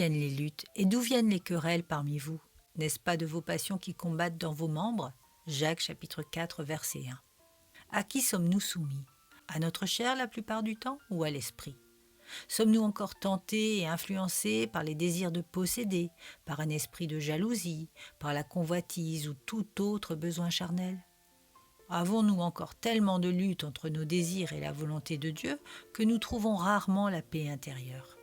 viennent les luttes et d'où viennent les querelles parmi vous? N'est-ce pas de vos passions qui combattent dans vos membres? Jacques chapitre 4 verset 1. À qui sommes-nous soumis? À notre chair la plupart du temps ou à l'esprit? Sommes-nous encore tentés et influencés par les désirs de posséder, par un esprit de jalousie, par la convoitise ou tout autre besoin charnel? Avons-nous encore tellement de lutte entre nos désirs et la volonté de Dieu que nous trouvons rarement la paix intérieure?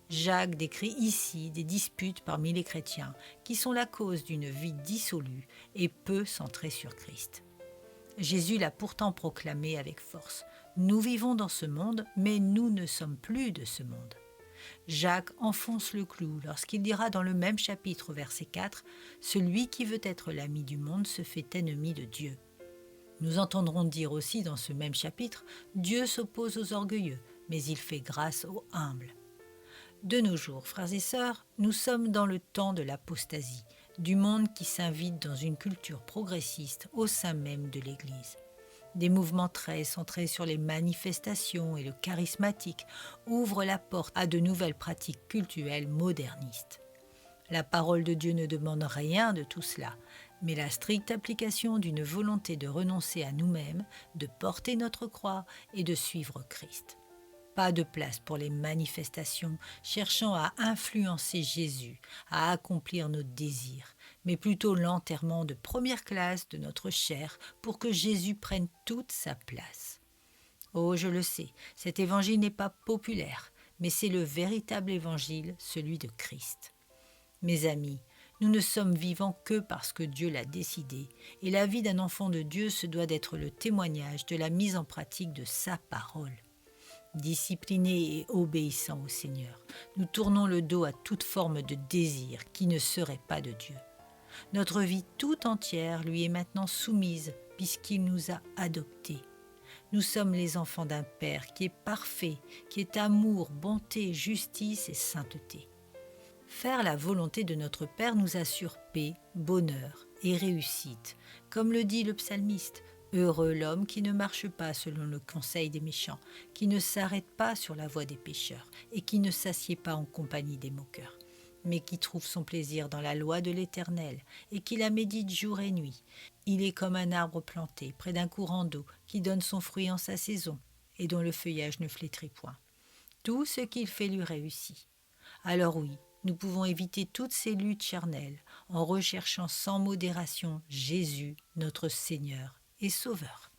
Jacques décrit ici des disputes parmi les chrétiens qui sont la cause d'une vie dissolue et peu centrée sur Christ. Jésus l'a pourtant proclamé avec force. Nous vivons dans ce monde, mais nous ne sommes plus de ce monde. Jacques enfonce le clou lorsqu'il dira dans le même chapitre, verset 4, « Celui qui veut être l'ami du monde se fait ennemi de Dieu ». Nous entendrons dire aussi dans ce même chapitre, « Dieu s'oppose aux orgueilleux, mais il fait grâce aux humbles ». De nos jours, frères et sœurs, nous sommes dans le temps de l'apostasie, du monde qui s'invite dans une culture progressiste au sein même de l'Église. Des mouvements très centrés sur les manifestations et le charismatique ouvrent la porte à de nouvelles pratiques cultuelles modernistes. La parole de Dieu ne demande rien de tout cela, mais la stricte application d'une volonté de renoncer à nous-mêmes, de porter notre croix et de suivre Christ. Pas de place pour les manifestations cherchant à influencer Jésus, à accomplir nos désirs, mais plutôt l'enterrement de première classe de notre chair pour que Jésus prenne toute sa place. Oh, je le sais, cet évangile n'est pas populaire, mais c'est le véritable évangile, celui de Christ. Mes amis, nous ne sommes vivants que parce que Dieu l'a décidé, et la vie d'un enfant de Dieu se doit d'être le témoignage de la mise en pratique de sa parole. Disciplinés et obéissants au Seigneur, nous tournons le dos à toute forme de désir qui ne serait pas de Dieu. Notre vie tout entière lui est maintenant soumise puisqu'il nous a adoptés. Nous sommes les enfants d'un Père qui est parfait, qui est amour, bonté, justice et sainteté. Faire la volonté de notre Père nous assure paix, bonheur et réussite, comme le dit le psalmiste. Heureux l'homme qui ne marche pas selon le conseil des méchants, qui ne s'arrête pas sur la voie des pécheurs et qui ne s'assied pas en compagnie des moqueurs, mais qui trouve son plaisir dans la loi de l'Éternel et qui la médite jour et nuit. Il est comme un arbre planté près d'un courant d'eau qui donne son fruit en sa saison et dont le feuillage ne flétrit point. Tout ce qu'il fait lui réussit. Alors oui, nous pouvons éviter toutes ces luttes charnelles en recherchant sans modération Jésus, notre Seigneur et Sauveur.